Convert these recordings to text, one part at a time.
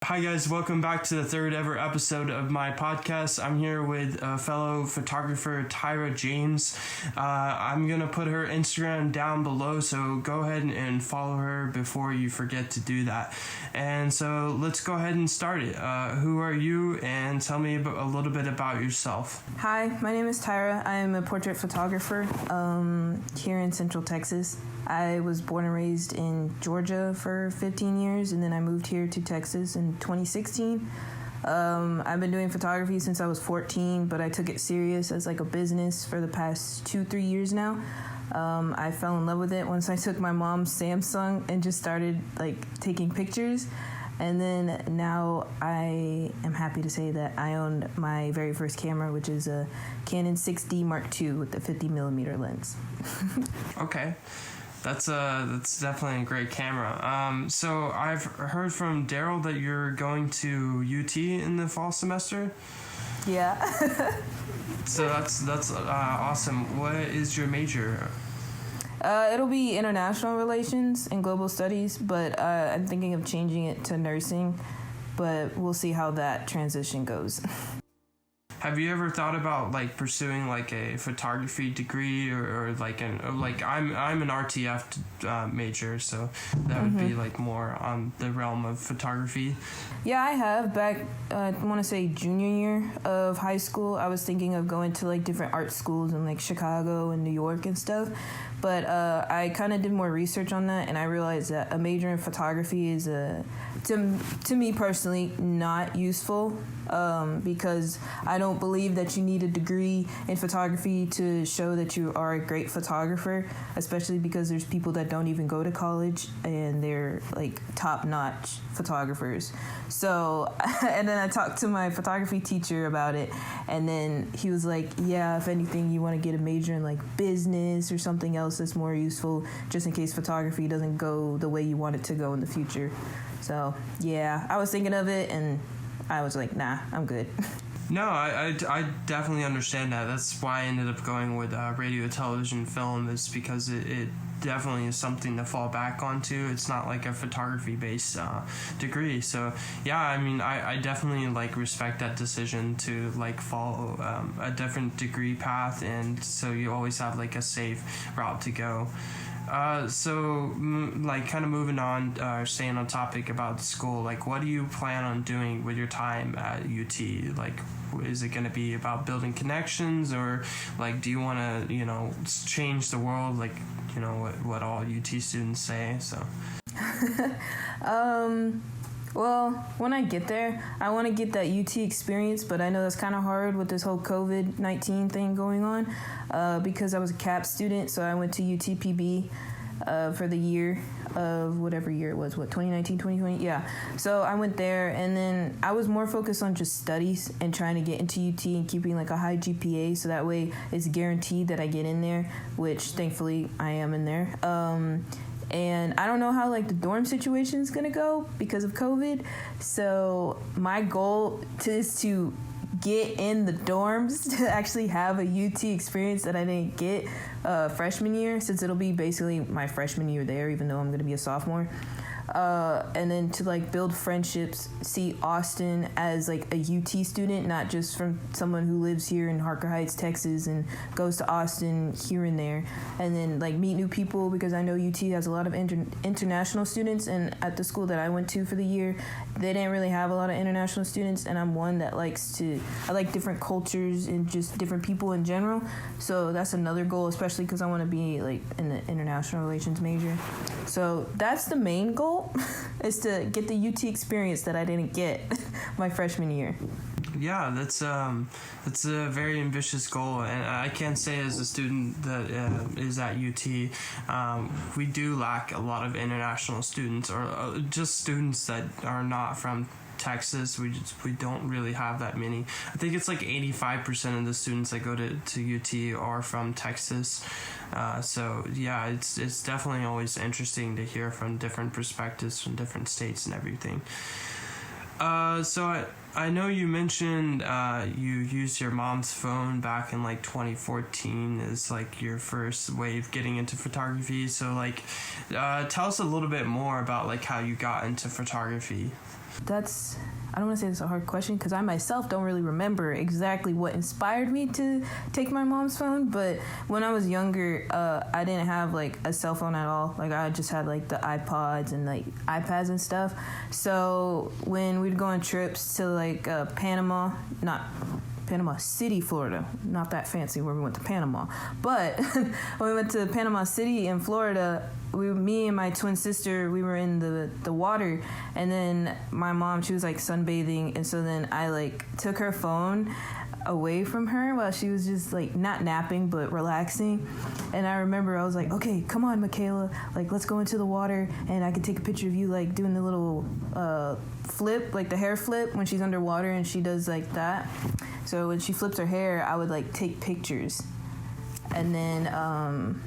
Hi guys, welcome back to the third ever episode of my podcast. I'm here with fellow photographer Tyra James. I'm going to put her Instagram down below, so go ahead and follow her before you forget to do that. And so let's go ahead and start it. Who are you, and tell me a little bit about yourself. Hi, my name is Tyra. I am a portrait photographer here in Central Texas. I was born and raised in Georgia for 15 years, and then I moved here to Texas in 2016. I've been doing photography since I was 14, but I took it serious as like a business for the past 2-3 years now. I fell in love with it once I took my mom's Samsung and just started like taking pictures. And then now I am happy to say that I own my very first camera, which is a Canon 6D Mark II with the 50mm lens. Okay. That's definitely a great camera. So I've heard from Daryl that you're going to UT in the fall semester. Yeah. So that's awesome. What is your major? It'll be international relations and global studies, but I'm thinking of changing it to nursing, but we'll see how that transition goes. Have you ever thought about like pursuing like a photography degree or like I'm an RTF major, so that would be like more on the realm of photography? Yeah, I have. Back, I want to say junior year of high school, I was thinking of going to like different art schools in like Chicago and New York and stuff. But I kind of did more research on that, and I realized that a major in photography is, to me personally, not useful because I don't believe that you need a degree in photography to show that you are a great photographer, especially because there's people that don't even go to college and they're like top-notch photographers. So, and then I talked to my photography teacher about it, and then he was like, yeah, if anything, you want to get a major in like business or something else that's more useful, just in case photography doesn't go the way you want it to go in the future. So yeah, I was thinking of it, and I was like, nah, I'm good. No, I definitely understand that. That's why I ended up going with radio, television, film, is because it definitely is something to fall back onto. It's not like a photography-based degree. So, yeah, I mean, I definitely, like, respect that decision to, like, follow a different degree path, and so you always have, like, a safe route to go. Like, kind of moving on, staying on topic about school, like, what do you plan on doing with your time at UT? Like, is it going to be about building connections, or, like, do you want to, change the world, like, what all UT students say, so? Well, when I get there, I want to get that UT experience, but I know that's kind of hard with this whole COVID-19 thing going on because I was a CAP student, so I went to UTPB for the year of whatever year it was, 2019, 2020? Yeah. So I went there, and then I was more focused on just studies and trying to get into UT and keeping like a high GPA, so that way it's guaranteed that I get in there, which thankfully I am in there. And I don't know how like the dorm situation is gonna go because of COVID. So my goal is to get in the dorms to actually have a UT experience that I didn't get freshman year, since it'll be basically my freshman year there, even though I'm gonna be a sophomore. And then to like build friendships, see Austin as like a UT student, not just from someone who lives here in Harker Heights, Texas, and goes to Austin here and there, and then like meet new people, because I know UT has a lot of international students, and at the school that I went to for the year, they didn't really have a lot of international students, and I'm one that I like different cultures and just different people in general. So that's another goal, especially because I want to be like in the international relations major. So that's the main goal. Is to get the UT experience that I didn't get my freshman year. Yeah, that's a very ambitious goal, and I can say as a student that is at UT, we do lack a lot of international students, or just students that are not from Texas. We don't really have that many. I think it's like 85% of the students that go to UT are from Texas. So yeah, it's definitely always interesting to hear from different perspectives from different states and everything. So I know you mentioned you used your mom's phone back in like 2014 as like your first way of getting into photography. So like, tell us a little bit more about like how you got into photography. I don't want to say it's a hard question because I myself don't really remember exactly what inspired me to take my mom's phone. But when I was younger, I didn't have like a cell phone at all. Like I just had like the iPods and like iPads and stuff. So when we'd go on trips to like Panama City, Florida. Not that fancy where we went to Panama. But when we went to Panama City in Florida, me and my twin sister, we were in the water, and then my mom, she was like sunbathing, and so then I like took her phone away from her while she was just like not napping but relaxing. And I remember I was like, okay, come on, Michaela, like let's go into the water and I can take a picture of you like doing the little flip, like the hair flip when she's underwater and she does like that. So when she flips her hair, I would like take pictures. And then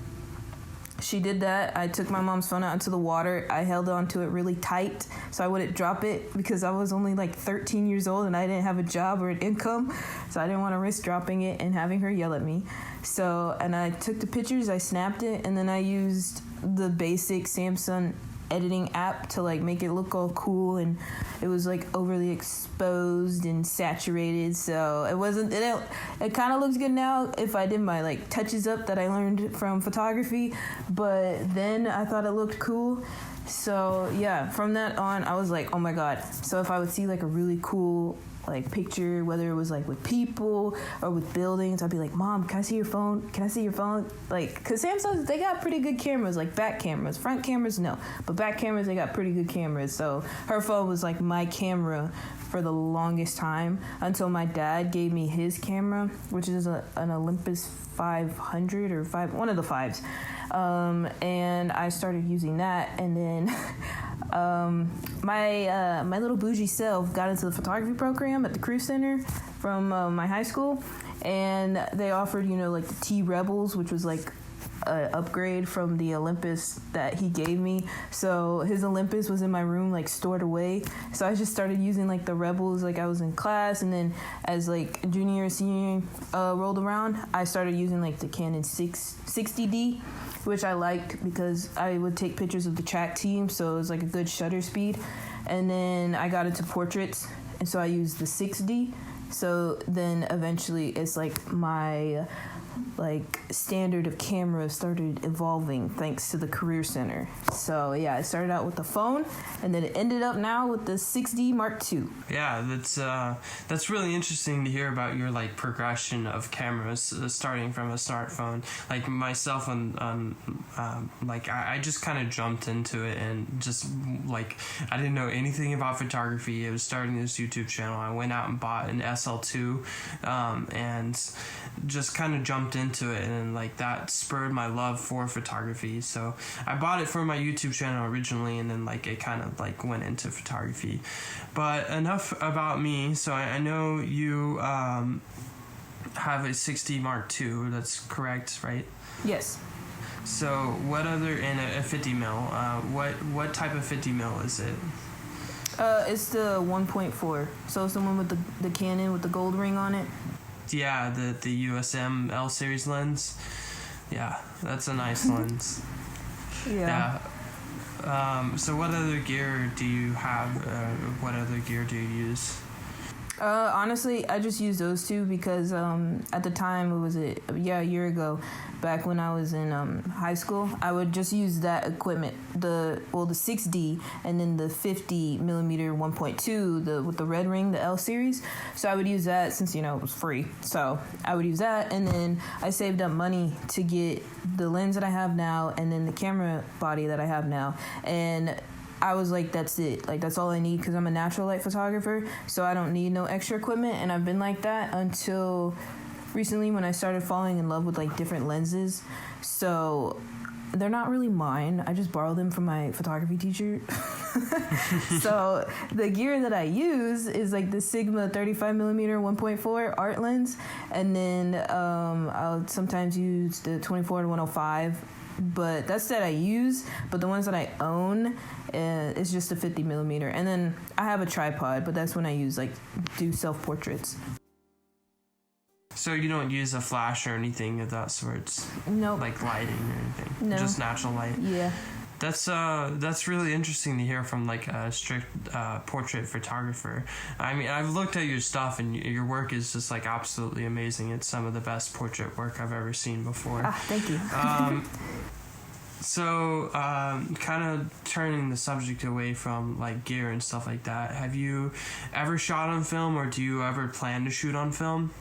she did that. I took my mom's phone out into the water. I held onto it really tight so I wouldn't drop it because I was only like 13 years old and I didn't have a job or an income. So I didn't want to risk dropping it and having her yell at me. So, and I took the pictures, I snapped it, and then I used the basic Samsung editing app to like make it look all cool, and it was like overly exposed and saturated, so it kind of looks good now if I did my like touches up that I learned from photography, but then I thought it looked cool. So yeah, from that on I was like, oh my god. So if I would see like a really cool like picture, whether it was like with people or with buildings, I'd be like, Mom, can I see your phone? Can I see your phone? Like, because Samsung, they got pretty good cameras, like back cameras. Front cameras, no. But back cameras, they got pretty good cameras. So her phone was like my camera for the longest time until my dad gave me his camera, which is an Olympus 500 or one of the fives. And I started using that, and then my little bougie self got into the photography program at the Crew Center from my high school, and they offered, like the T Rebels, which was like an upgrade from the Olympus that he gave me. So his Olympus was in my room, like stored away. So I just started using like the Rebels, like I was in class, and then as like junior and senior rolled around, I started using like the Canon 60D, which I liked because I would take pictures of the track team, so it was like a good shutter speed. And then I got into portraits, and so I used the 6D. So then eventually it's like my like standard of camera started evolving thanks to the Career Center. So yeah, it started out with the phone, and then it ended up now with the 6D Mark II. Yeah, that's really interesting to hear about your like progression of cameras, starting from a smartphone. Like myself, like I just kind of jumped into it, and just like I didn't know anything about photography. I was starting this YouTube channel. I went out and bought an SL2, and just kind of jumped into it, and like that spurred my love for photography. So I bought it for my YouTube channel originally, and then like it kind of like went into photography. But enough about me. So I know you have a 60 Mark II. That's correct, right? Yes. So what other, and a 50 mil? What type of 50 mil is it? It's the 1.4. So it's the one with the Canon with the gold ring on it. Yeah, the USM L series lens. Yeah, that's a nice lens. Yeah. So what other gear do you have? What other gear do you use? Honestly, I just use those two because at the time, a year ago, back when I was in high school, I would just use that equipment, the 6D, and then the 50 millimeter 1.2, with the red ring, the L series. So I would use that since it was free. So I would use that, and then I saved up money to get the lens that I have now, and then the camera body that I have now, and I was like, that's it. Like, that's all I need because I'm a natural light photographer, so I don't need no extra equipment. And I've been like that until recently when I started falling in love with, like, different lenses. So they're not really mine. I just borrow them from my photography teacher. So the gear that I use is, like, the Sigma 35 millimeter 1.4 art lens. And then I'll sometimes use the 24 to 105. But that's that I use. But the ones that I own, it's just a 50 millimeter. And then I have a tripod, but that's when I do self-portraits. So you don't use a flash or anything of that sort? Nope. Like lighting or anything? No. Just natural light? Yeah. That's really interesting to hear from like a strict portrait photographer. I mean, I've looked at your stuff and your work is just like absolutely amazing. It's some of the best portrait work I've ever seen before. Thank you. So, kind of turning the subject away from like gear and stuff like that, have you ever shot on film, or do you ever plan to shoot on film?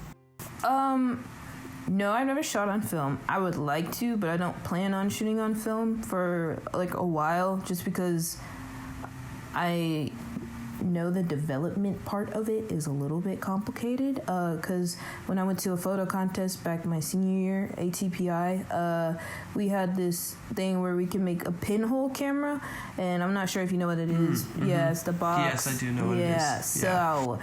No, I've never shot on film. I would like to, but I don't plan on shooting on film for like a while, just because I know the development part of it is a little bit complicated. Because when I went to a photo contest back my senior year, ATPI, we had this thing where we can make a pinhole camera, and I'm not sure if you know what it is. Mm-hmm. Yeah, it's the box. Yes, I do know what it is. Yeah, so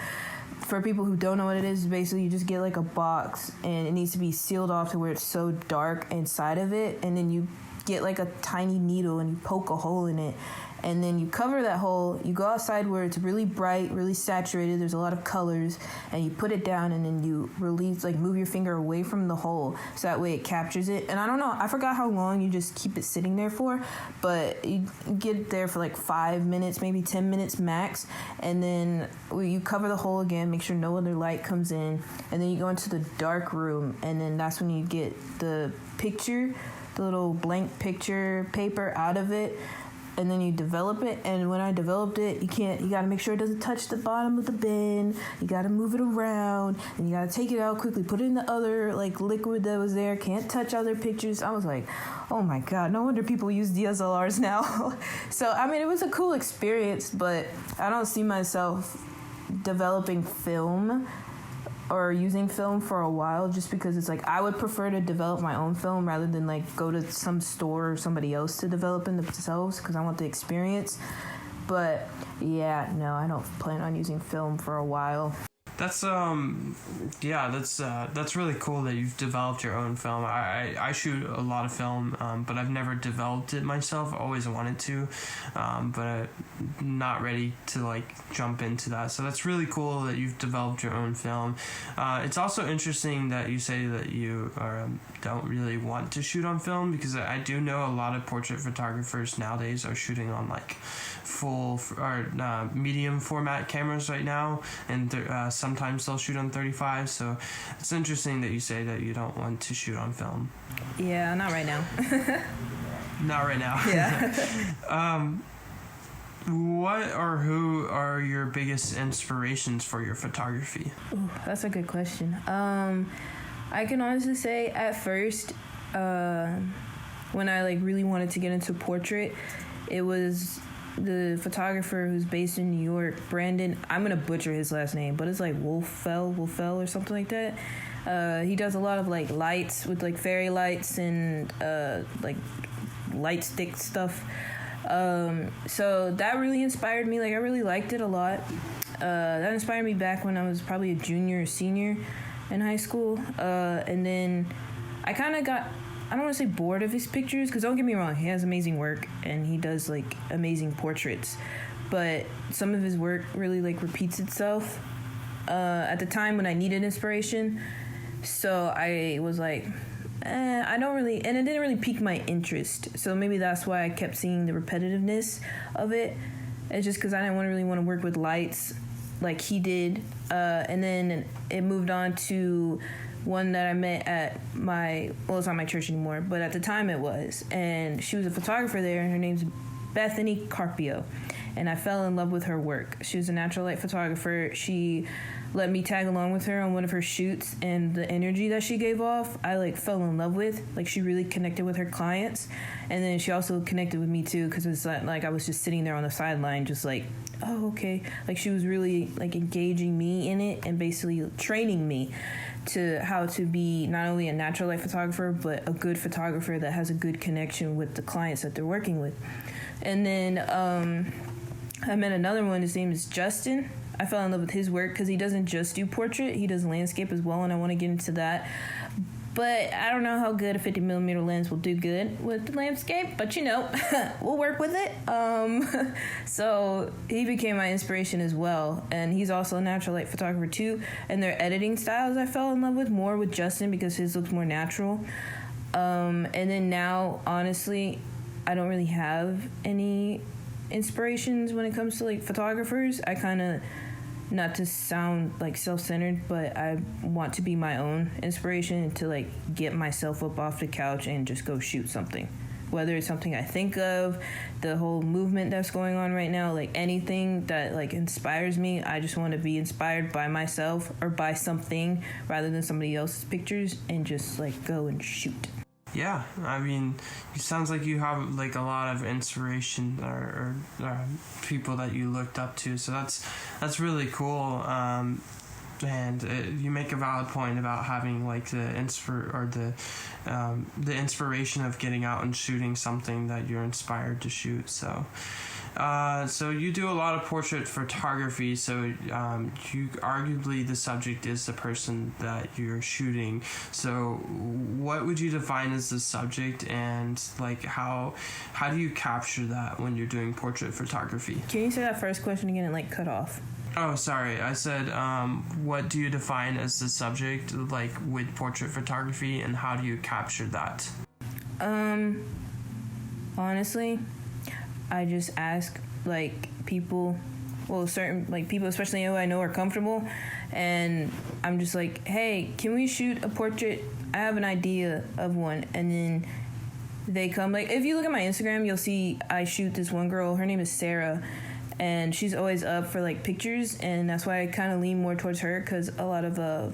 for people who don't know what it is, basically you just get like a box and it needs to be sealed off to where it's so dark inside of it, and then you get like a tiny needle and you poke a hole in it, and then you cover that hole. You go outside where it's really bright, really saturated, there's a lot of colors, and you put it down, and then you release, like move your finger away from the hole so that way it captures it. And I don't know, I forgot how long you just keep it sitting there for, but you get it there for like 5 minutes, maybe 10 minutes max, and then you cover the hole again, make sure no other light comes in, and then you go into the dark room, and then that's when you get the picture, the little blank picture paper out of it, and then you develop it. And when I developed it, you gotta make sure it doesn't touch the bottom of the bin, you gotta move it around, and you gotta take it out quickly, put it in the other like liquid that was there, can't touch other pictures. I was like, oh my god, no wonder people use DSLRs now. So I mean, it was a cool experience, but I don't see myself developing film or using film for a while, just because it's like I would prefer to develop my own film rather than like go to some store or somebody else to develop it themselves, because I want the experience. But yeah, no, I don't plan on using film for a while. That's that's really cool that you've developed your own film. I shoot a lot of film, but I've never developed it myself. I always wanted to, but I'm not ready to like jump into that. So that's really cool that you've developed your own film. It's also interesting that you say that you don't really want to shoot on film, because I do know a lot of portrait photographers nowadays are shooting on like full or medium format cameras right now, and sometimes they'll shoot on 35. So it's interesting that you say that you don't want to shoot on film. Yeah, not right now. Not right now. Yeah. What or who are your biggest inspirations for your photography? Ooh, that's a good question. I can honestly say at first, when I like really wanted to get into portrait, it was the photographer who's based in New York, Brandon. I'm gonna butcher his last name, but it's like Wolfell or something like that. He does a lot of like lights with like fairy lights and like light stick stuff. So that really inspired me. Like I really liked it a lot. That inspired me back when I was probably a junior or senior in high school. And then I kind of got, I don't want to say bored of his pictures, because don't get me wrong, he has amazing work and he does like amazing portraits, but some of his work really like repeats itself at the time when I needed inspiration. So I was like, I don't really, and it didn't really pique my interest. So maybe that's why I kept seeing the repetitiveness of it. It's just because I didn't really want to work with lights like he did. And then it moved on to one that I met at it's not my church anymore, but at the time it was. And she was a photographer there, and her name's Bethany Carpio. And I fell in love with her work. She was a natural light photographer. She let me tag along with her on one of her shoots, and the energy that she gave off, I like fell in love with. Like she really connected with her clients, and then she also connected with me too, because it's like I was just sitting there on the sideline, just like, oh okay. Like she was really like engaging me in it and basically training me to how to be not only a natural light photographer, but a good photographer that has a good connection with the clients that they're working with. And then I met another one. His name is Justin. I fell in love with his work because he doesn't just do portrait, he does landscape as well, and I want to get into that. But I don't know how good a 50mm lens will do good with the landscape, but you know, we'll work with it. So he became my inspiration as well, and he's also a natural light photographer too. And their editing styles I fell in love with more with Justin because his looks more natural. And then now, honestly, I don't really have any inspirations when it comes to like photographers. I kind of, not to sound like self-centered, but I want to be my own inspiration to like get myself up off the couch and just go shoot something. Whether it's something I think of, the whole movement that's going on right now, like anything that like inspires me, I just want to be inspired by myself or by something rather than somebody else's pictures and just like go and shoot. Yeah, I mean, it sounds like you have like a lot of inspiration or people that you looked up to, so that's really cool. And you make a valid point about having like the inspiration of getting out and shooting something that you're inspired to shoot. So you do a lot of portrait photography. So you arguably the subject is the person that you're shooting. So what would you define as the subject, and like how do you capture that when you're doing portrait photography? Can you say that first question again? It like cut off. Oh, sorry. I said, what do you define as the subject, like, with portrait photography, and how do you capture that? Honestly, I just ask, like, people, well, certain, like, people, especially who I know are comfortable, and I'm just like, hey, can we shoot a portrait? I have an idea of one, and then they come, like, if you look at my Instagram, you'll see I shoot this one girl, her name is Sarah, and she's always up for like pictures, and that's why I kind of lean more towards her, because a lot of the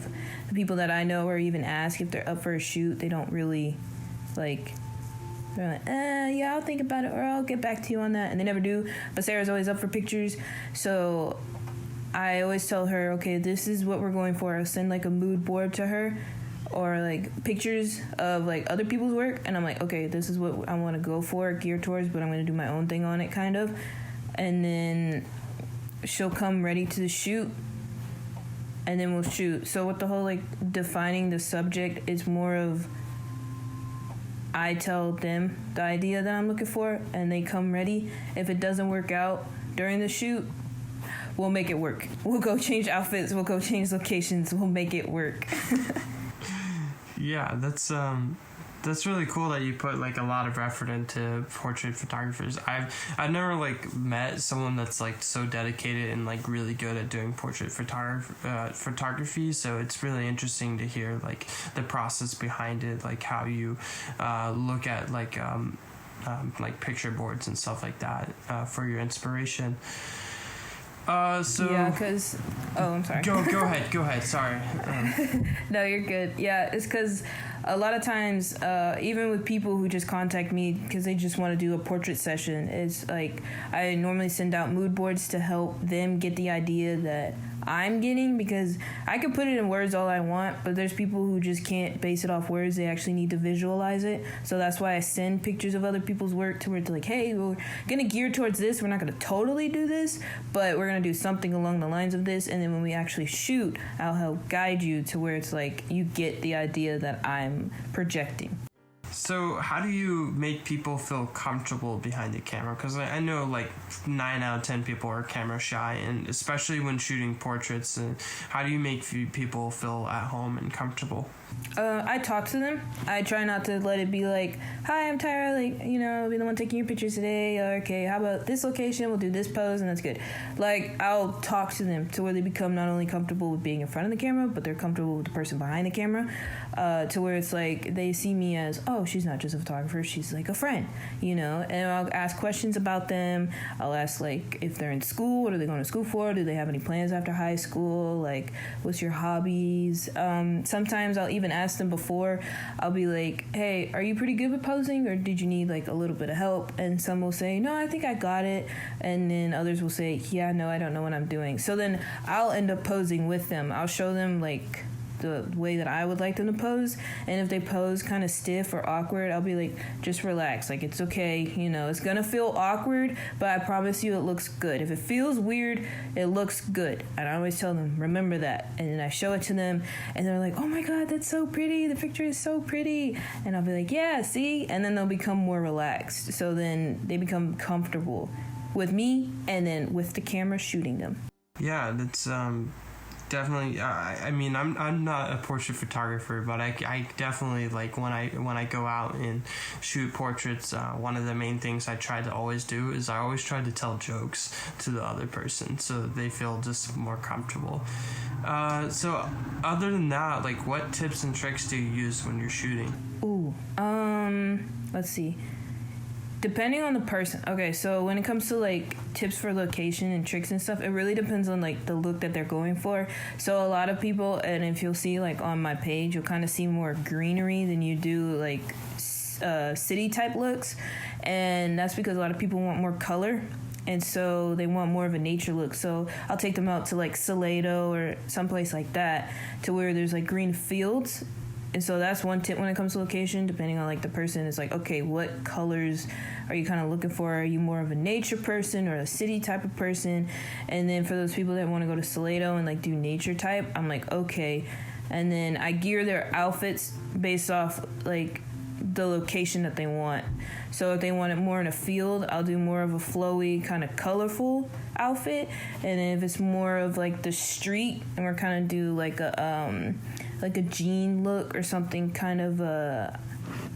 people that I know or even ask if they're up for a shoot, they don't really like, they're like, yeah, I'll think about it, or I'll get back to you on that, and they never do. But Sarah's always up for pictures, so I always tell her, okay, this is what we're going for. I'll send like a mood board to her, or like pictures of like other people's work, and I'm like, okay, this is what I want to go for, geared towards, but I'm going to do my own thing on it, kind of. And then she'll come ready to shoot, and then we'll shoot. So with the whole like defining the subject, it's more of I tell them the idea that I'm looking for, and they come ready. If it doesn't work out during the shoot, we'll make it work. We'll go change outfits, we'll go change locations, we'll make it work. Yeah, that's really cool that you put like a lot of effort into portrait photographers. I've never like met someone that's like so dedicated and like really good at doing portrait photography. So it's really interesting to hear like the process behind it, like how you look at like picture boards and stuff like that for your inspiration. So yeah, because I'm sorry. Go ahead. Sorry. No, you're good. Yeah, it's because a lot of times, even with people who just contact me because they just want to do a portrait session, it's like I normally send out mood boards to help them get the idea that I'm getting, because I could put it in words all I want, but there's people who just can't base it off words. They actually need to visualize it. So that's why I send pictures of other people's work to where it's like, hey, we're going to gear towards this. We're not going to totally do this, but we're going to do something along the lines of this. And then when we actually shoot, I'll help guide you to where it's like you get the idea that I'm projecting. So how do you make people feel comfortable behind the camera? Because I know like 9 out of 10 people are camera shy, and especially when shooting portraits. How do you make people feel at home and comfortable? I talk to them. I try not to let it be like, hi, I'm Tyra, like, I'll be the one taking your pictures today. Okay, how about this location? We'll do this pose, and that's good. Like, I'll talk to them to where they become not only comfortable with being in front of the camera, but they're comfortable with the person behind the camera, to where it's like they see me as, oh, she's not just a photographer, she's like a friend, and I'll ask questions about them. I'll ask, like, if they're in school, what are they going to school for? Do they have any plans after high school? Like, what's your hobbies? Sometimes I'll even ask them before. I'll be like, hey, are you pretty good with posing, or did you need like a little bit of help? And some will say, no, I think I got it. And then others will say, yeah, no, I don't know what I'm doing. So then I'll end up posing with them. I'll show them like the way that I would like them to pose, and if they pose kind of stiff or awkward, I'll be like, just relax, like it's okay, it's gonna feel awkward, but I promise you it looks good. If it feels weird, it looks good. And I always tell them, remember that. And then I show it to them, and they're like, oh my god, that's so pretty, the picture is so pretty. And I'll be like, yeah, see? And then they'll become more relaxed, so then they become comfortable with me and then with the camera shooting them. Yeah, that's definitely. I mean, I'm not a portrait photographer, but I definitely like when I go out and shoot portraits. One of the main things I try to always do is I always try to tell jokes to the other person so that they feel just more comfortable. So other than that, like, what tips and tricks do you use when you're shooting? Ooh, let's see. Depending on the person. Okay, so when it comes to like tips for location and tricks and stuff, it really depends on like the look that they're going for. So a lot of people, and if you'll see like on my page, you'll kind of see more greenery than you do like city type looks, and that's because a lot of people want more color. And so they want more of a nature look. So I'll take them out to like Salado or someplace like that to where there's like green fields. And so that's one tip when it comes to location, depending on like the person. It's like, okay, what colors are you kind of looking for? Are you more of a nature person or a city type of person? And then for those people that want to go to Salado and like do nature type, I'm like, okay. And then I gear their outfits based off like the location that they want. So if they want it more in a field, I'll do more of a flowy kind of colorful outfit. And then if it's more of like the street, and we're kind of do like a jean look or something, kind of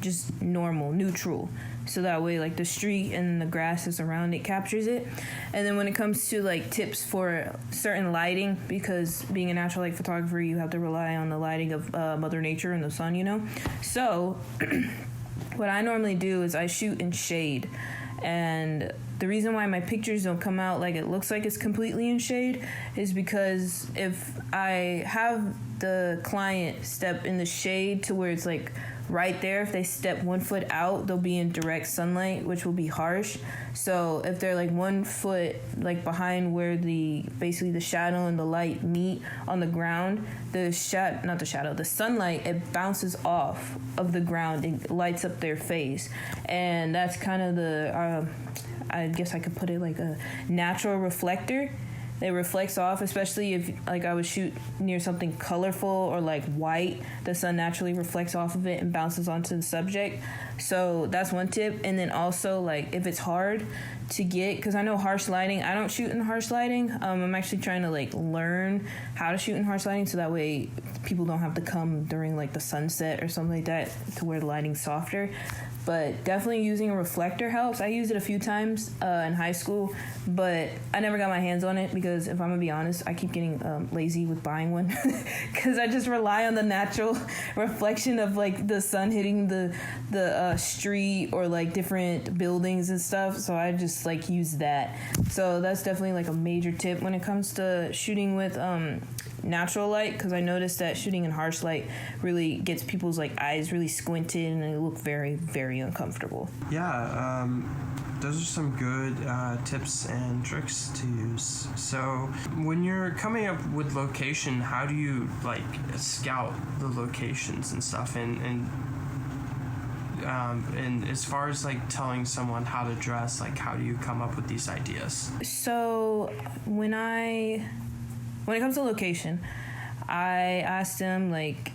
just normal, neutral. So that way like the street and the grasses around it captures it. And then when it comes to like tips for certain lighting, because being a natural light photographer, you have to rely on the lighting of Mother Nature and the sun, you know. So what I normally do is I shoot in shade. And the reason why my pictures don't come out like it looks like it's completely in shade is because if I have the client step in the shade to where it's like right there, if they step 1 foot out, they'll be in direct sunlight, which will be harsh. So if they're like 1 foot like behind where basically the shadow and the light meet on the ground, the sunlight, it bounces off of the ground and lights up their face. And that's kind of the I guess I could put it like a natural reflector. It reflects off, especially if like I would shoot near something colorful or like white. The sun naturally reflects off of it and bounces onto the subject. So that's one tip. And then also like if it's hard to get, because I know harsh lighting, I don't shoot in harsh lighting. I'm actually trying to like learn how to shoot in harsh lighting so that way people don't have to come during like the sunset or something like that to where the lighting's softer. But definitely using a reflector helps. I used it a few times in high school, but I never got my hands on it because if I'm gonna be honest, I keep getting lazy with buying one because I just rely on the natural reflection of like the sun hitting the street or like different buildings and stuff. So I just like use that. So that's definitely like a major tip when it comes to shooting with natural light, because I noticed that shooting in harsh light really gets people's like eyes really squinted and they look very, very uncomfortable. Yeah, those are some good tips and tricks to use. So when you're coming up with location, how do you like scout the locations and stuff? And as far as like telling someone how to dress, like how do you come up with these ideas? So when it comes to location, I asked them like,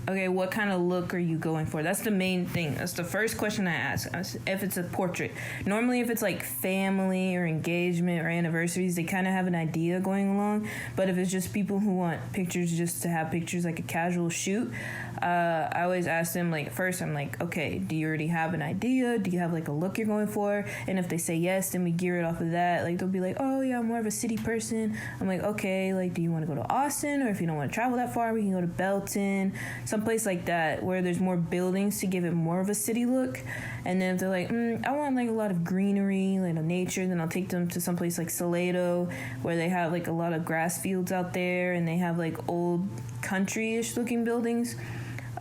okay, what kind of look are you going for? That's the main thing. That's the first question I ask. If it's a portrait, normally if it's like family or engagement or anniversaries, they kind of have an idea going along. But if it's just people who want pictures just to have pictures, like a casual shoot, I always ask them like, first I'm like, okay, do you already have an idea? Do you have like a look you're going for? And if they say yes, then we gear it off of that. Like they'll be like, oh yeah, I'm more of a city person. I'm like, okay, like do you want to go to Austin? Or if you don't want to travel that far, we can go to Belton, someplace like that where there's more buildings to give it more of a city look. And then if they're like, I want like a lot of greenery, like a nature, then I'll take them to someplace like Salado where they have like a lot of grass fields out there and they have like old country-ish looking buildings.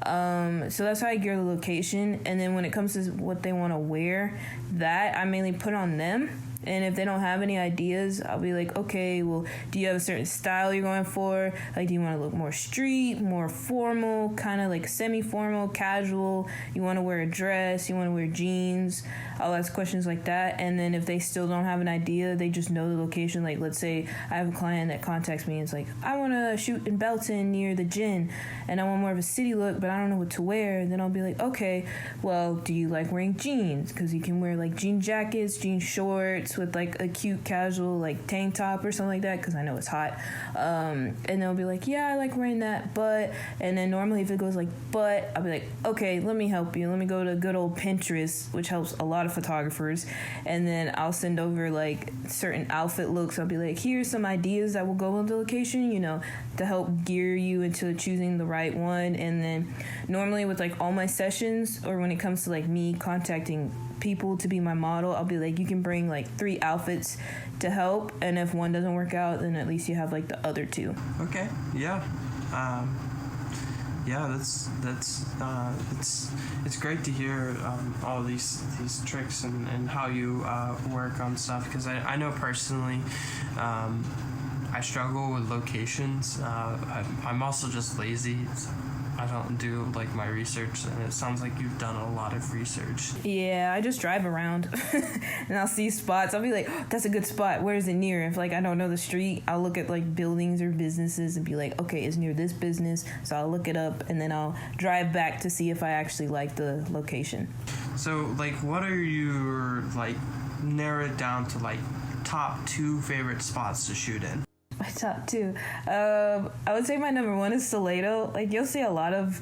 So that's how I gear the location. And then when it comes to what they want to wear, that I mainly put on them. And if they don't have any ideas, I'll be like, okay, well, do you have a certain style you're going for? Like, do you want to look more street, more formal, kind of like semi-formal, casual? You want to wear a dress? You want to wear jeans? I'll ask questions like that. And then if they still don't have an idea, they just know the location. Like, let's say I have a client that contacts me and it's like, I want to shoot in Belton near the gym and I want more of a city look, but I don't know what to wear. Then I'll be like, okay, well, do you like wearing jeans? Because you can wear like jean jackets, jean shorts, suits with like a cute casual like tank top or something like that because I know it's hot. And they'll be like, yeah, I like wearing that, but, and then normally if it goes like, but, I'll be like, okay, let me help you. Let me go to good old Pinterest, which helps a lot of photographers. And then I'll send over like certain outfit looks. I'll be like, here's some ideas that will go on the location, you know, to help gear you into choosing the right one. And then normally with like all my sessions, or when it comes to like me contacting people to be my model, I'll be like, you can bring like 3 outfits to help, and if one doesn't work out, then at least you have like the other 2. Okay. Yeah. Yeah, it's great to hear all these tricks and how you work on stuff, because I know personally I struggle with locations. I'm also just lazy. So I don't do like my research, and it sounds like you've done a lot of research. Yeah, I just drive around and I'll see spots. I'll be like, oh, that's a good spot. Where is it near? If like I don't know the street, I'll look at like buildings or businesses and be like, okay, it's near this business. So I'll look it up and then I'll drive back to see if I actually like the location. So like, what are your like narrowed down to like top 2 favorite spots to shoot in? My top 2. I would say my number 1 is Salado. Like, you'll see a lot of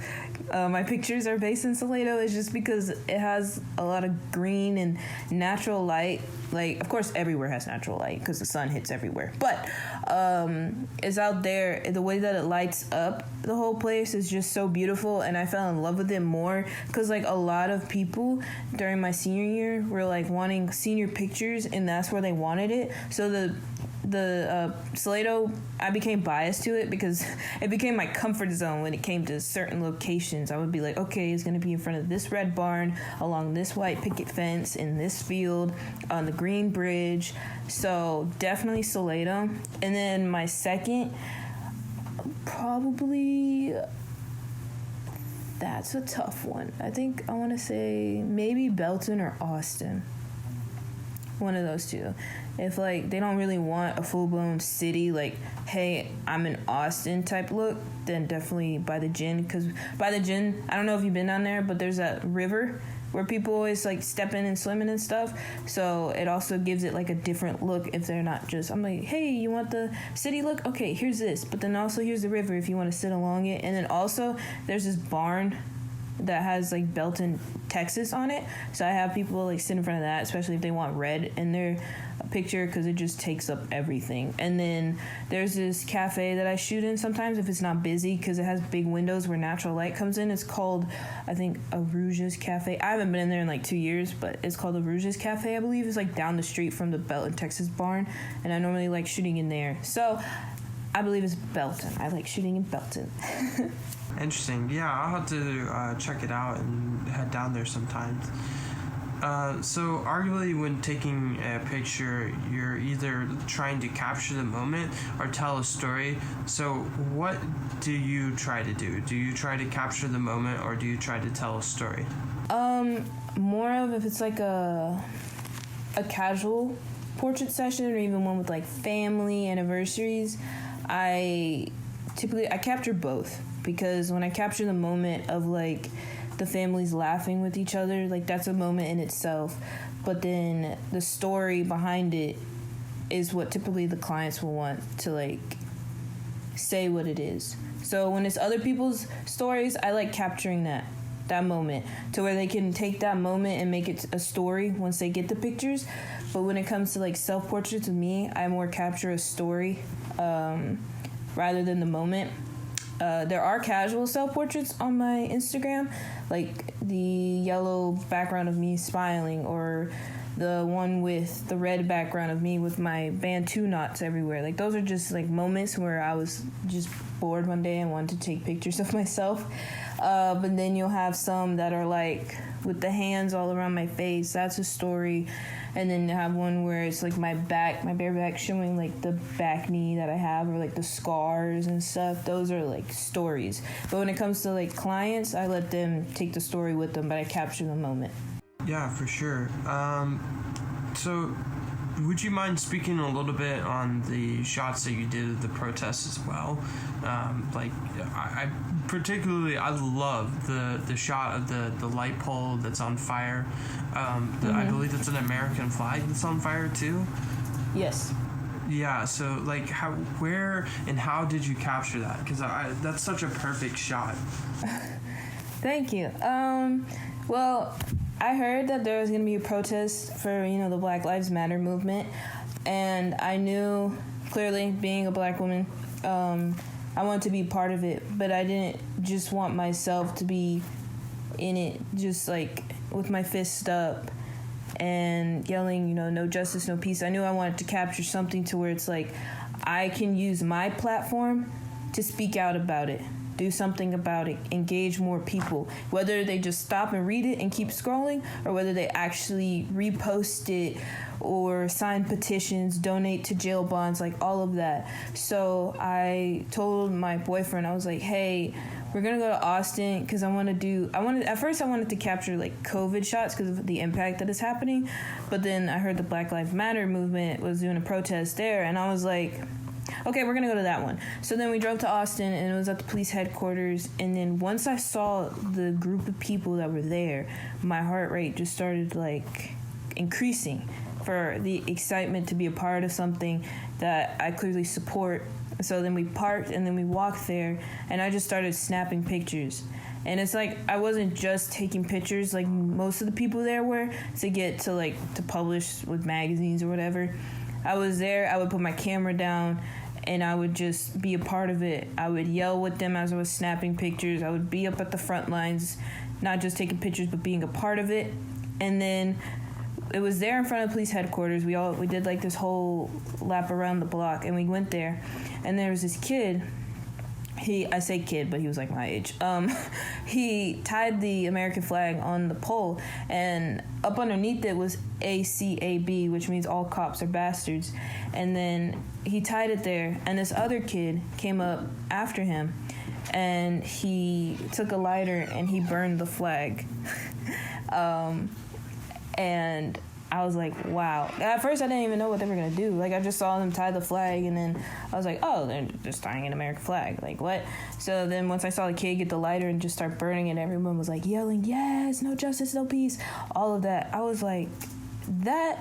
my pictures are based in Salado. It's just because it has a lot of green and natural light. Like, of course, everywhere has natural light because the sun hits everywhere. But it's out there. The way that it lights up the whole place is just so beautiful. And I fell in love with it more because, like, a lot of people during my senior year were, like, wanting senior pictures, and that's where they wanted it. So the Salado, I became biased to it because it became my comfort zone when it came to certain locations. I would be like, okay, it's going to be in front of this red barn, along this white picket fence, in this field, on the green bridge. So definitely Salado. And then my second, probably, that's a tough one. I think I want to say maybe Belton or Austin. One of those 2. If, like, they don't really want a full-blown city, like, hey, I'm in Austin type look, then definitely by the Gin. Because by the Gin, I don't know if you've been down there, but there's that river where people always, like, step in and swimming and stuff. So it also gives it, like, a different look if they're not just, I'm like, hey, you want the city look? Okay, here's this. But then also here's the river if you want to sit along it. And then also there's this barn that has like Belton, Texas on it. So I have people like sit in front of that, especially if they want red in their picture, because it just takes up everything. And then there's this cafe that I shoot in sometimes if it's not busy, because it has big windows where natural light comes in. It's called, I think, Aruja's Cafe. I haven't been in there in like 2 years, but it's called Aruja's Cafe, I believe. It's like down the street from the Belton, Texas barn, and I normally like shooting in there. So I believe it's Belton. I like shooting in Belton. Interesting. Yeah, I'll have to check it out and head down there sometimes. So arguably when taking a picture, you're either trying to capture the moment or tell a story. So what do you try to do? Do you try to capture the moment or do you try to tell a story? More of if it's like a casual portrait session or even one with like family anniversaries, I capture both, because when I capture the moment of like the families laughing with each other, like that's a moment in itself, but then the story behind it is what typically the clients will want to like say what it is. So when it's other people's stories, I like capturing that moment to where they can take that moment and make it a story once they get the pictures. But when it comes to like self-portraits with me, I more capture a story rather than the moment. There are casual self-portraits on my Instagram, like the yellow background of me smiling, or the one with the red background of me with my Bantu knots everywhere. Like those are just like moments where I was just bored one day and wanted to take pictures of myself. But then you'll have some that are like with the hands all around my face. That's a story. And then you have one where it's like my bare back showing like the back knee that I have, or like the scars and stuff. Those are like stories. But when it comes to like clients, I let them take the story with them, but I capture the moment. Yeah, for sure. So would you mind speaking a little bit on the shots that you did of the protests as well? I particularly, I love the shot of the light pole that's on fire. I believe it's an American flag that's on fire too. Yes. Yeah, so like where and how did you capture that? Because that's such a perfect shot. Thank you. Well, I heard that there was going to be a protest for, the Black Lives Matter movement, and I knew, clearly, being a black woman, I wanted to be part of it, but I didn't just want myself to be in it, just like with my fist up and yelling, no justice, no peace. I knew I wanted to capture something to where it's like I can use my platform to speak out about it, do something about it, engage more people, whether they just stop and read it and keep scrolling, or whether they actually repost it or sign petitions, donate to jail bonds, like all of that. So I told my boyfriend, I was like, hey, we're gonna go to Austin because at first I wanted to capture like COVID shots because of the impact that is happening, but then I heard the Black Lives Matter movement was doing a protest there, and I was like, okay, we're gonna go to that one. So then we drove to Austin, and it was at the police headquarters, and then once I saw the group of people that were there, my heart rate just started like increasing for the excitement to be a part of something that I clearly support. So then we parked and then we walked there, and I just started snapping pictures. And it's like I wasn't just taking pictures like most of the people there were to get to publish with magazines or whatever. I was there, I would put my camera down, and I would just be a part of it. I would yell with them as I was snapping pictures. I would be up at the front lines, not just taking pictures, but being a part of it. And then it was there in front of police headquarters. We did like this whole lap around the block, and we went there, and there was this kid. I say kid, but he was like my age. He tied the American flag on the pole, and up underneath it was ACAB, which means all cops are bastards. And then he tied it there, and this other kid came up after him, and he took a lighter and he burned the flag. And I was like, wow. At first, I didn't even know what they were going to do. Like, I just saw them tie the flag, and then I was like, oh, they're just tying an American flag. Like, what? So then once I saw the kid get the lighter and just start burning it, everyone was like yelling, yes, no justice, no peace, all of that. I was like, that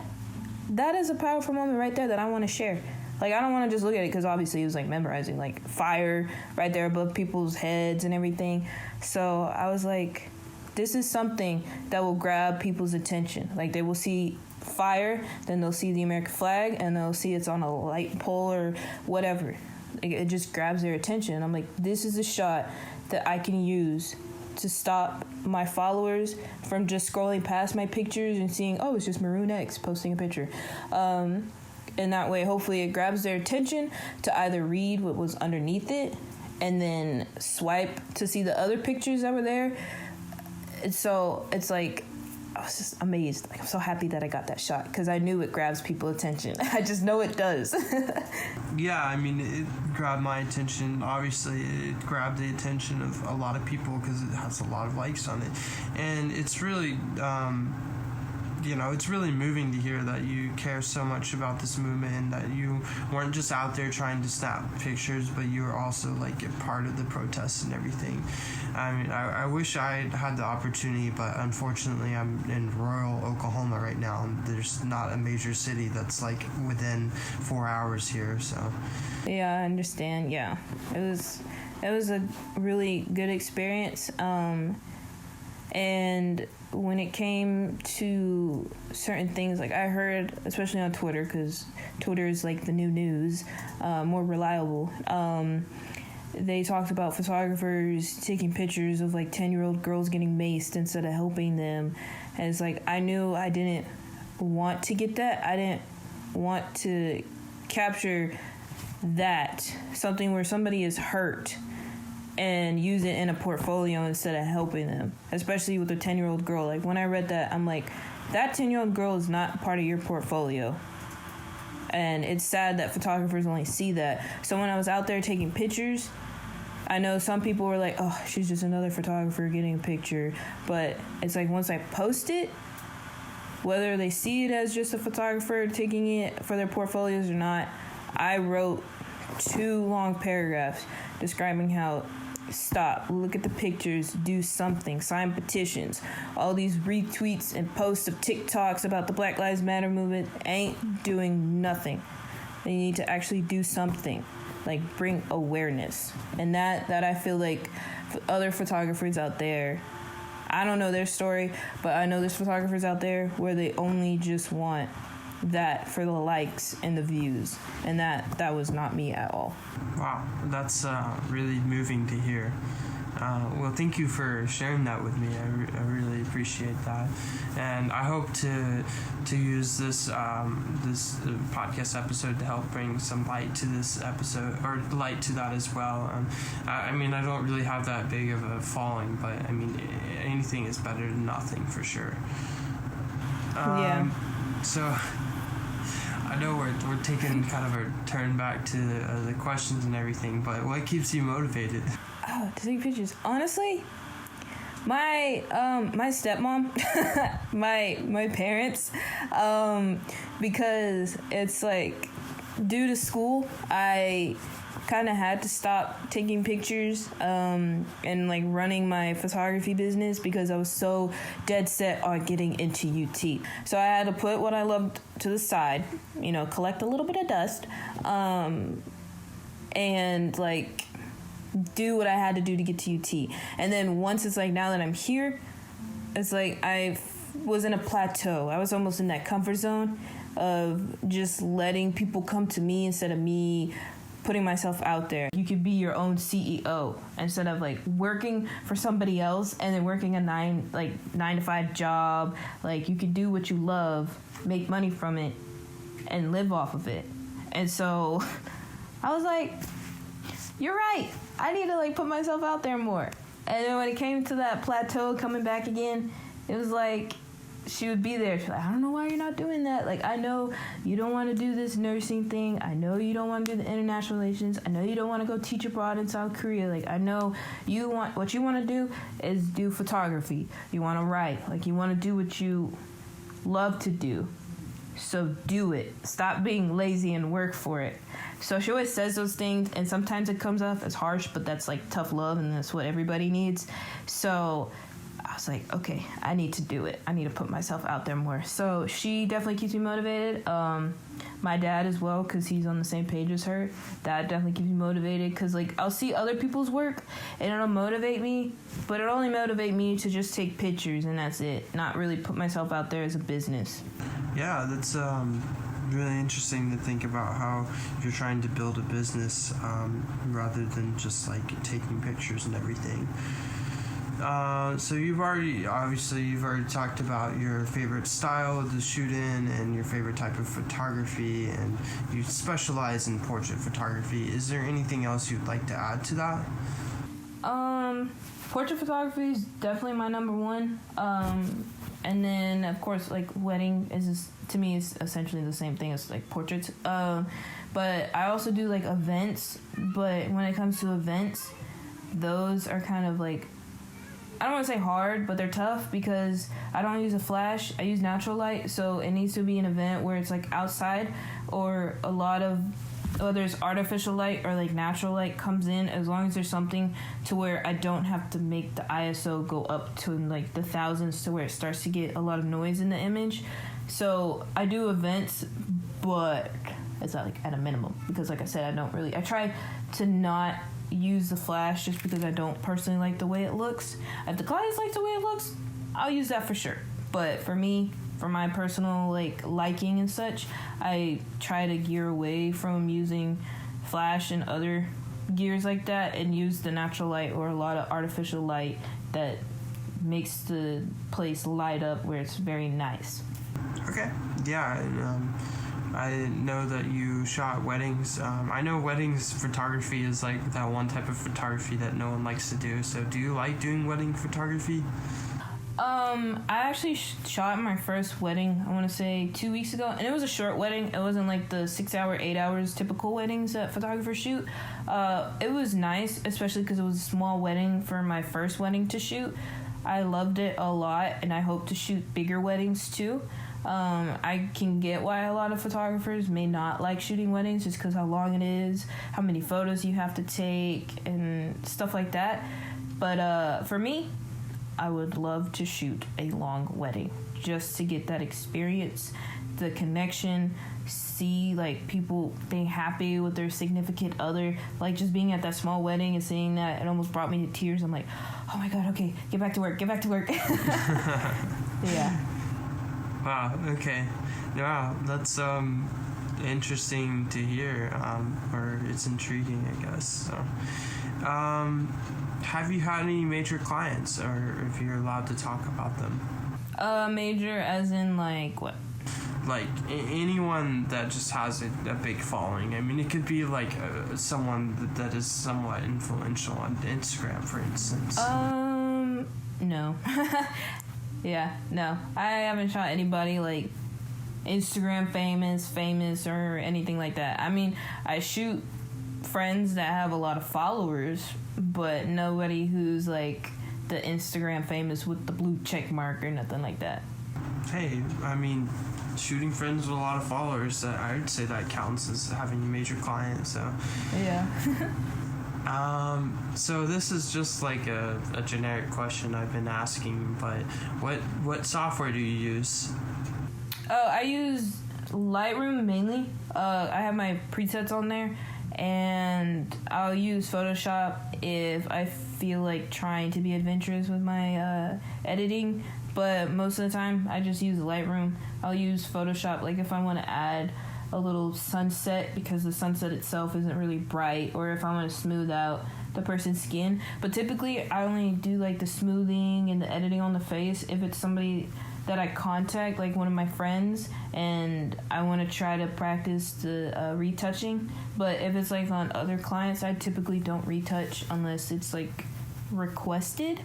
is a powerful moment right there that I want to share. Like, I don't want to just look at it because obviously it was, like, memorizing, like, fire right there above people's heads and everything. So I was like, this is something that will grab people's attention. Like, they will see fire, then they'll see the American flag, and they'll see it's on a light pole or whatever. It just grabs their attention. I'm like, this is a shot that I can use to stop my followers from just scrolling past my pictures and seeing, oh, it's just Maroon X posting a picture. And that way, hopefully, it grabs their attention to either read what was underneath it and then swipe to see the other pictures that were there. And so it's like, I was just amazed. Like, I'm so happy that I got that shot because I knew it grabs people's attention. I just know it does. Yeah, I mean, it grabbed my attention. Obviously, it grabbed the attention of a lot of people because it has a lot of likes on it. And it's really, it's really moving to hear that you care so much about this movement and that you weren't just out there trying to snap pictures, but you were also like a part of the protests and everything. I mean, I wish I had the opportunity, but unfortunately I'm in rural Oklahoma right now, and there's not a major city that's like within 4 hours here, so. Yeah, I understand. Yeah, it was a really good experience. And when it came to certain things, like I heard, especially on Twitter, because Twitter is like the new news, more reliable. They talked about photographers taking pictures of like 10-year-old girls getting maced instead of helping them. And it's like, I knew I didn't want to get that. I didn't want to capture that, something where somebody is hurt, and use it in a portfolio instead of helping them, especially with a 10-year-old girl. Like, when I read that, I'm like, that 10-year-old girl is not part of your portfolio. And it's sad that photographers only see that. So when I was out there taking pictures, I know some people were like, oh, she's just another photographer getting a picture. But it's like, once I post it, whether they see it as just a photographer taking it for their portfolios or not, I wrote 2 long paragraphs describing how stop, look at the pictures, do something, sign petitions. All these retweets and posts of TikToks about the Black Lives Matter movement ain't doing nothing. They need to actually do something, like bring awareness. And that I feel like other photographers out there, I don't know their story, but I know there's photographers out there where they only just want that for the likes and the views, and that was not me at all. Wow, that's really moving to hear. Well, thank you for sharing that with me. I really appreciate that, and I hope to use this podcast episode to help bring some light to this episode, or light to that as well. I mean, I don't really have that big of a following, but I mean, anything is better than nothing for sure. Yeah. So I know we're taking kind of a turn back to the questions and everything, but what keeps you motivated? Oh, to take pictures. Honestly, my stepmom, my parents, because it's like due to school, I kind of had to stop taking pictures and like running my photography business because I was so dead set on getting into UT. So I had to put what I loved to the side, collect a little bit of dust, and like do what I had to do to get to UT. And then once it's like, now that I'm here, it's like I was in a plateau. I was almost in that comfort zone of just letting people come to me instead of me putting myself out there. You could be your own CEO instead of like working for somebody else and then working a 9 to 5 job. Like, you could do what you love, make money from it, and live off of it. And so I was like, you're right. I need to like put myself out there more. And then when it came to that plateau coming back again, it was like she would be there. She's like, I don't know why you're not doing that. Like, I know you don't want to do this nursing thing. I know you don't want to do the international relations. I know you don't want to go teach abroad in South Korea. Like, I know what you want to do is do photography. You want to write. Like, you want to do what you love to do. So do it. Stop being lazy and work for it. So she always says those things, and sometimes it comes off as harsh, but that's like tough love, and that's what everybody needs. So I was like, okay, I need to do it. I need to put myself out there more. So she definitely keeps me motivated. My dad as well, because he's on the same page as her. That definitely keeps me motivated, because like I'll see other people's work and it'll motivate me, but it'll only motivate me to just take pictures and that's it. Not really put myself out there as a business. Yeah, that's really interesting to think about how you're trying to build a business rather than just like taking pictures and everything. So you've already talked about your favorite style to shoot in and your favorite type of photography, and you specialize in portrait photography. Is there anything else you'd like to add to that? Portrait photography is definitely my number one. And then of course like wedding to me is essentially the same thing as like portraits. But I also do like events, but when it comes to events, those are kind of like, I don't want to say hard, but they're tough because I don't use a flash. I use natural light, so it needs to be an event where it's like outside, or a lot of, whether it's artificial light or like natural light comes in, as long as there's something to where I don't have to make the ISO go up to like the thousands to where it starts to get a lot of noise in the image. So I do events, but it's not like at a minimum, because like I said, I try to not use the flash just because I don't personally like the way it looks. If the clients like the way it looks, I'll use that for sure. But for me, for my personal like liking and such, I try to gear away from using flash and other gears like that and use the natural light or a lot of artificial light that makes the place light up where it's very nice. Okay. Yeah. And, I know that you shot weddings. I know weddings photography is like that one type of photography that no one likes to do. So do you like doing wedding photography? I actually shot my first wedding, I want to say 2 weeks ago, and it was a short wedding. It wasn't like the 6 hour, 8 hours typical weddings that photographers shoot. It was nice, especially because it was a small wedding for my first wedding to shoot. I loved it a lot, and I hope to shoot bigger weddings too. I can get why a lot of photographers may not like shooting weddings just because how long it is, how many photos you have to take, and stuff like that. But for me, I would love to shoot a long wedding just to get that experience, the connection, see like people being happy with their significant other. Like just being at that small wedding and seeing that, it almost brought me to tears. I'm like, oh my god, okay, get back to work. Yeah. Wow, okay. Yeah, that's interesting to hear, or it's intriguing, I guess. So, have you had any major clients, or if you're allowed to talk about them? Major as in like what? Like anyone that just has a big following. I mean, it could be like someone that is somewhat influential on Instagram, for instance. No. Yeah, no. I haven't shot anybody like Instagram famous or anything like that. I mean, I shoot friends that have a lot of followers, but nobody who's like the Instagram famous with the blue check mark or nothing like that. Hey, I mean, shooting friends with a lot of followers, I would say that counts as having a major client, so. Yeah. So this is just like a generic question I've been asking, but what software do you use? Oh, I use Lightroom mainly. I have my presets on there, and I'll use Photoshop if I feel like trying to be adventurous with my editing. But most of the time, I just use Lightroom. I'll use Photoshop, like if I want to add a little sunset because the sunset itself isn't really bright, or if I want to smooth out the person's skin. But typically, I only do like the smoothing and the editing on the face if it's somebody that I contact, like one of my friends, and I want to try to practice the retouching. But if it's like on other clients, I typically don't retouch unless it's like requested.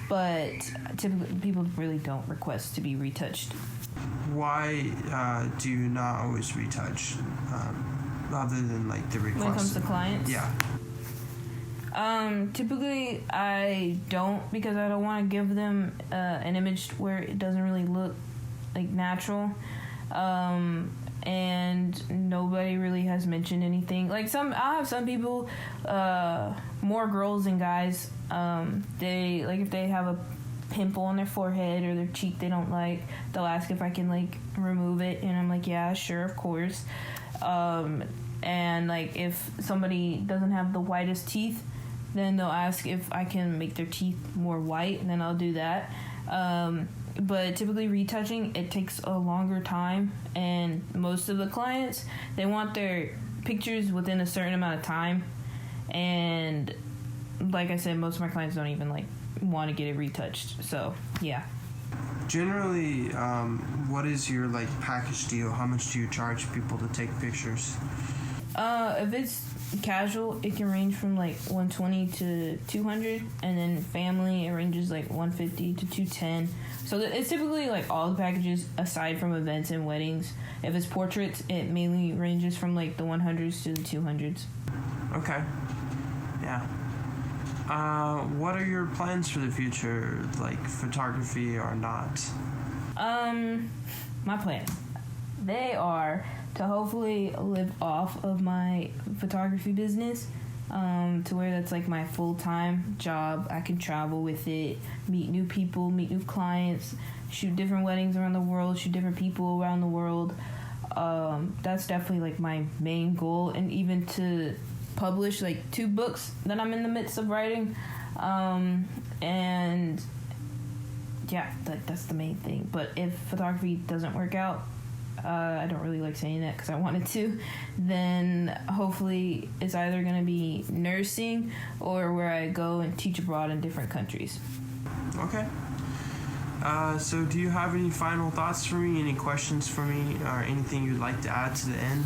But typically, people really don't request to be retouched. Why do you not always retouch, other than like the request? When it comes to clients? Yeah. Typically I don't, because I don't want to give them an image where it doesn't really look like natural. And nobody really has mentioned anything. Like I have some people, more girls than guys. They like if they have a pimple on their forehead or their cheek they don't like, they'll ask if I can like remove it, and I'm like, yeah, sure, of course. And like if somebody doesn't have the whitest teeth, then they'll ask if I can make their teeth more white, and then I'll do that. But typically retouching, it takes a longer time, and most of the clients, they want their pictures within a certain amount of time, and like I said, most of my clients don't even like want to get it retouched. So yeah. Generally, what is your like package deal? How much do you charge people to take pictures? If it's casual, it can range from like $120 to $200, and then family, it ranges like $150 to $210. So it's typically like all the packages aside from events and weddings. If it's portraits, it mainly ranges from like the 100s to the 200s. Okay. Yeah. What are your plans for the future, like photography or not? My plans, they are to hopefully live off of my photography business, to where that's like my full-time job. I can travel with it, meet new people, meet new clients, shoot different weddings around the world, shoot different people around the world. That's definitely like my main goal, and even to publish like 2 books that I'm in the midst of writing. And yeah, that's the main thing. But if photography doesn't work out, I don't really like saying that because I wanted to, then hopefully it's either going to be nursing or where I go and teach abroad in different countries. Okay. So do you have any final thoughts for me, any questions for me, or anything you'd like to add to the end?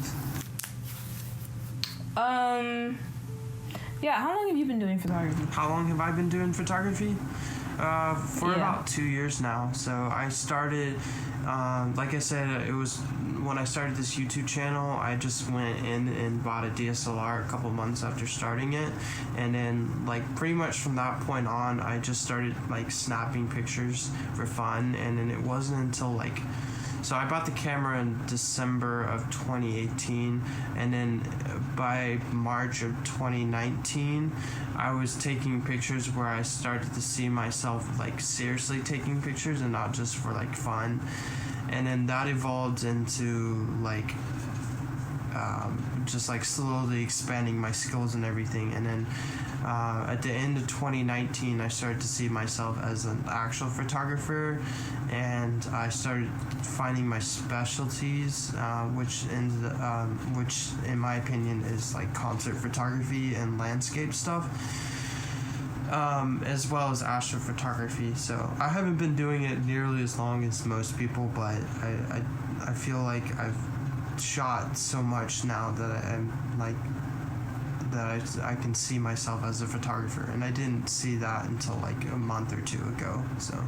Yeah, how long have you been doing photography? How long have I been doing photography? For about 2 years now. So I started, like I said, it was when I started this YouTube channel, I just went in and bought a DSLR a couple months after starting it. And then like pretty much from that point on, I just started like snapping pictures for fun. And then it wasn't until like So I bought the camera in December of 2018, and then by March of 2019, I was taking pictures where I started to see myself like seriously taking pictures and not just for like fun. And then that evolved into like just like slowly expanding my skills and everything. And then at the end of 2019, I started to see myself as an actual photographer, and I started finding my specialties, which in my opinion is like concert photography and landscape stuff, as well as astrophotography. So I haven't been doing it nearly as long as most people, but I feel like I've shot so much now that I can see myself as a photographer, and I didn't see that until like a month or two ago. So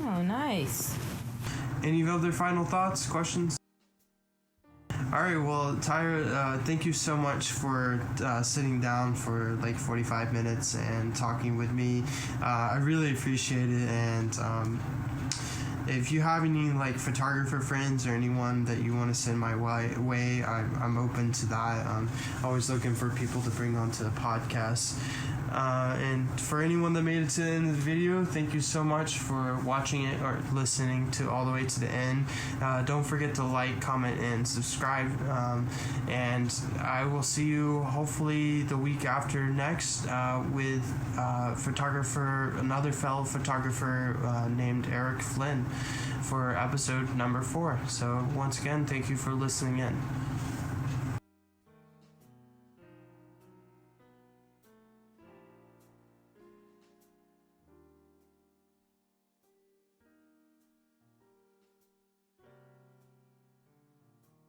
Oh, nice. any other final thoughts, questions? All right, well, Tyra, thank you so much for sitting down for like 45 minutes and talking with me. I really appreciate it, and if you have any like photographer friends or anyone that you want to send my way, I'm open to that. Always looking for people to bring onto the podcast. And for anyone that made it to the end of the video, thank you so much for watching it or listening to all the way to the end. Don't forget to like, comment, and subscribe. And I will see you hopefully the week after next with another fellow photographer named Eric Flynn for episode number 4. So once again, thank you for listening in.